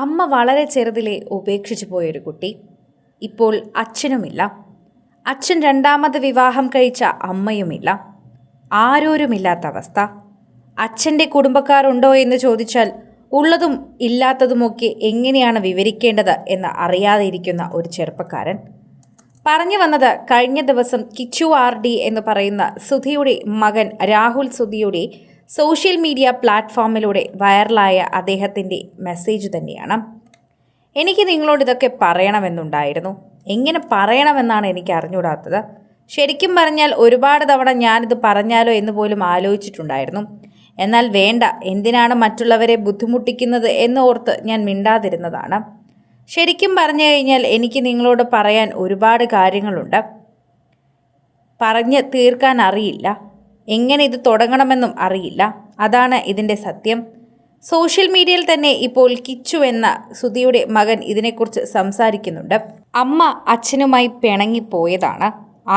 അമ്മ വളരെ ചെറുതിലെ ഉപേക്ഷിച്ചു പോയൊരു കുട്ടി. ഇപ്പോൾ അച്ഛനുമില്ല. അച്ഛൻ രണ്ടാമത് വിവാഹം കഴിച്ച അമ്മയുമില്ല. ആരോരുമില്ലാത്ത അവസ്ഥ. അച്ഛൻ്റെ കുടുംബക്കാരുണ്ടോ എന്ന് ചോദിച്ചാൽ ഉള്ളതും ഇല്ലാത്തതുമൊക്കെ എങ്ങനെയാണ് വിവരിക്കേണ്ടത് എന്ന് അറിയാതെ ഇരിക്കുന്ന ഒരു ചെറുപ്പക്കാരൻ. പറഞ്ഞു വന്നത്, കഴിഞ്ഞ ദിവസം കിച്ചു RD എന്ന് പറയുന്ന സുധിയുടെ മകൻ രാഹുൽ സുധിയുടെ സോഷ്യൽ മീഡിയ പ്ലാറ്റ്ഫോമിലൂടെ വൈറലായ അദ്ദേഹത്തിൻ്റെ മെസ്സേജ് തന്നെയാണ്. എനിക്ക് നിങ്ങളോട് ഇതൊക്കെ പറയണമെന്നുണ്ടായിരുന്നു. എങ്ങനെ പറയണമെന്നാണ് എനിക്ക് അറിഞ്ഞുകൂടാത്തത്. ശരിക്കും പറഞ്ഞാൽ ഒരുപാട് തവണ ഞാനിത് പറഞ്ഞാലോ എന്ന് പോലും ആലോചിച്ചിട്ടുണ്ടായിരുന്നു. എന്നാൽ വേണ്ട, എന്തിനാണ് മറ്റുള്ളവരെ ബുദ്ധിമുട്ടിക്കുന്നത് എന്ന് ഓർത്ത് ഞാൻ മിണ്ടാതിരുന്നതാണ്. ശരിക്കും പറഞ്ഞു കഴിഞ്ഞാൽ എനിക്ക് നിങ്ങളോട് പറയാൻ ഒരുപാട് കാര്യങ്ങളുണ്ട്. പറഞ്ഞ് തീർക്കാൻ അറിയില്ല. എങ്ങനെ ഇത് തുടങ്ങണമെന്നും അറിയില്ല. അതാണ് ഇതിൻ്റെ സത്യം. സോഷ്യൽ മീഡിയയിൽ തന്നെ ഇപ്പോൾ കിച്ചു എന്ന സുധിയുടെ മകൻ ഇതിനെക്കുറിച്ച് സംസാരിക്കുന്നുണ്ട്. അമ്മ അച്ഛനുമായി പിണങ്ങിപ്പോയതാണ്.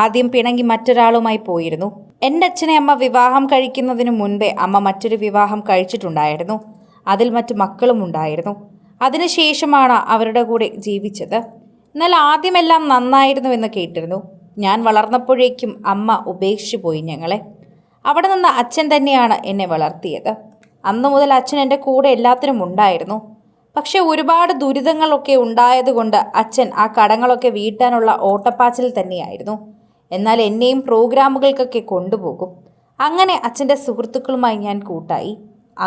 ആദ്യം പിണങ്ങി മറ്റൊരാളുമായി പോയിരുന്നു. എൻ്റെ അച്ഛനെ അമ്മ വിവാഹം കഴിക്കുന്നതിന് മുൻപേ അമ്മ മറ്റൊരു വിവാഹം കഴിച്ചിട്ടുണ്ടായിരുന്നു. അതിൽ മറ്റു മക്കളും ഉണ്ടായിരുന്നു. അതിനുശേഷമാണ് അവരുടെ കൂടെ ജീവിച്ചത്. എന്നാൽ ആദ്യമെല്ലാം നന്നായിരുന്നുവെന്ന് കേട്ടിരുന്നു. ഞാൻ വളർന്നപ്പോഴേക്കും അമ്മ ഉപേക്ഷിച്ചു പോയി ഞങ്ങളെ. അവിടെ നിന്ന് അച്ഛൻ തന്നെയാണ് എന്നെ വളർത്തിയത്. അന്നു മുതൽ അച്ഛൻ എൻ്റെ കൂടെ എല്ലാത്തിനും ഉണ്ടായിരുന്നു. പക്ഷെ ഒരുപാട് ദുരിതങ്ങളൊക്കെ ഉണ്ടായതുകൊണ്ട് അച്ഛൻ ആ കടങ്ങളൊക്കെ വീട്ടാനുള്ള ഓട്ടപ്പാച്ചിൽ തന്നെയായിരുന്നു. എന്നാൽ എന്നെയും പ്രോഗ്രാമുകൾക്കൊക്കെ കൊണ്ടുപോകും. അങ്ങനെ അച്ഛൻ്റെ സുഹൃത്തുക്കളുമായി ഞാൻ കൂട്ടായി.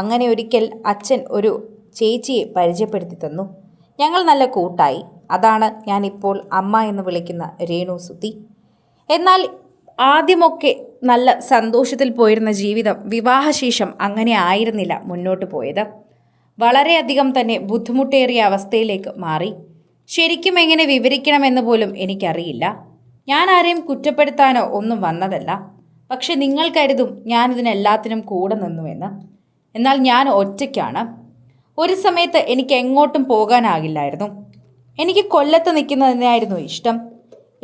അങ്ങനെ ഒരിക്കൽ അച്ഛൻ ഒരു ചേച്ചിയെ പരിചയപ്പെടുത്തി തന്നു. ഞങ്ങൾ നല്ല കൂട്ടായി. അതാണ് ഞാനിപ്പോൾ അമ്മ എന്ന് വിളിക്കുന്ന രേണു സുധി. എന്നാൽ ആദ്യമൊക്കെ നല്ല സന്തോഷത്തിൽ പോയിരുന്ന ജീവിതം വിവാഹശേഷം അങ്ങനെ ആയിരുന്നില്ല മുന്നോട്ട് പോയത്. വളരെയധികം തന്നെ ബുദ്ധിമുട്ടേറിയ അവസ്ഥയിലേക്ക് മാറി. ശരിക്കും എങ്ങനെ വിവരിക്കണമെന്ന് പോലും എനിക്കറിയില്ല. ഞാൻ ആരെയും കുറ്റപ്പെടുത്താനോ ഒന്നും വന്നതല്ല. പക്ഷെ നിങ്ങൾ കരുതും ഞാനിതിനെല്ലാത്തിനും കൂടെ നിന്നുവെന്ന്. എന്നാൽ ഞാൻ ഒറ്റയ്ക്കാണ്. ഒരു സമയത്ത് എനിക്ക് എങ്ങോട്ടും പോകാനാകില്ലായിരുന്നു. എനിക്ക് കൊല്ലത്ത് നിൽക്കുന്നതിനായിരുന്നു ഇഷ്ടം.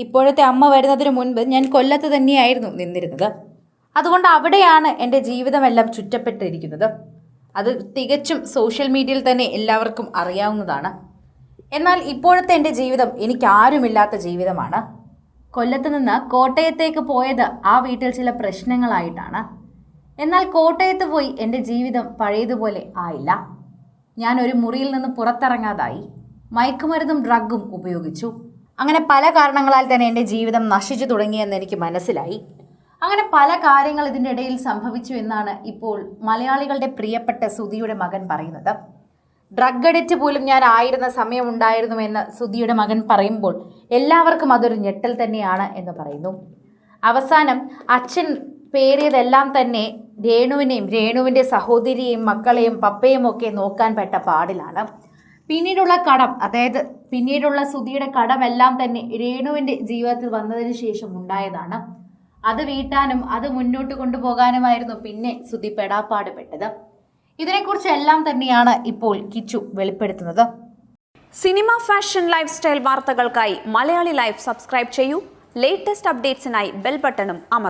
ഇപ്പോഴത്തെ അമ്മ വരുന്നതിന് മുൻപ് ഞാൻ കൊല്ലത്ത് തന്നെയായിരുന്നു നിന്നിരുന്നത്. അതുകൊണ്ട് അവിടെയാണ് എൻ്റെ ജീവിതമെല്ലാം ചുറ്റപ്പെട്ടിരിക്കുന്നത്. അത് തികച്ചും സോഷ്യൽ മീഡിയയിൽ തന്നെ എല്ലാവർക്കും അറിയാവുന്നതാണ്. എന്നാൽ ഇപ്പോഴത്തെ എൻ്റെ ജീവിതം എനിക്കാരുമില്ലാത്ത ജീവിതമാണ്. കൊല്ലത്ത് നിന്ന് കോട്ടയത്തേക്ക് പോയത് ആ വീട്ടിൽ ചില പ്രശ്നങ്ങളായിട്ടാണ്. എന്നാൽ കോട്ടയത്ത് പോയി എൻ്റെ ജീവിതം പഴയതുപോലെ ആയില്ല. ഞാൻ ഒരു മുറിയിൽ നിന്ന് പുറത്തിറങ്ങാതായി. മയക്കുമരുന്നും ഡ്രഗും ഉപയോഗിച്ചു. അങ്ങനെ പല കാരണങ്ങളാൽ തന്നെ എൻ്റെ ജീവിതം നശിച്ചു തുടങ്ങിയെന്ന് എനിക്ക് മനസ്സിലായി. അങ്ങനെ പല കാര്യങ്ങൾ ഇതിൻ്റെ ഇടയിൽ സംഭവിച്ചു എന്നാണ് ഇപ്പോൾ മലയാളികളുടെ പ്രിയപ്പെട്ട സുധിയുടെ മകൻ പറയുന്നത്. ഡ്രഗ് അഡിക്റ്റ് പോലും ഞാൻ ആയിരുന്ന സമയമുണ്ടായിരുന്നുവെന്ന് സുധിയുടെ മകൻ പറയുമ്പോൾ എല്ലാവർക്കും അതൊരു ഞെട്ടൽ തന്നെയാണ് എന്ന് പറയുന്നു. അവസാനം അച്ഛൻ പേരിയതെല്ലാം തന്നെ രേണുവിനെയും രേണുവിൻ്റെ സഹോദരിയെയും മക്കളെയും പപ്പയും ഒക്കെ നോക്കാൻ പെട്ട പാടിലാണ്. പിന്നീടുള്ള കടം, അതായത് പിന്നീടുള്ള സുധിയുടെ കടമെല്ലാം തന്നെ രേണുവിൻ്റെ ജീവിതത്തിൽ വന്നതിന് ശേഷം ഉണ്ടായതാണ്. അത് വീട്ടാനും അത് മുന്നോട്ട് കൊണ്ടുപോകാനുമായിരുന്നു പിന്നെ സുധി പെടാപ്പാട് പെട്ടത്. ഇതിനെക്കുറിച്ച് എല്ലാം തന്നെയാണ് ഇപ്പോൾ കിച്ചു വെളിപ്പെടുത്തുന്നത്. സിനിമ, ഫാഷൻ, ലൈഫ് സ്റ്റൈൽ വാർത്തകൾക്കായി മലയാളി ലൈഫ് സബ്സ്ക്രൈബ് ചെയ്യൂ. ലേറ്റസ്റ്റ് അപ്ഡേറ്റ്സിനായി ബെൽ ബട്ടണും അമർത്തുക.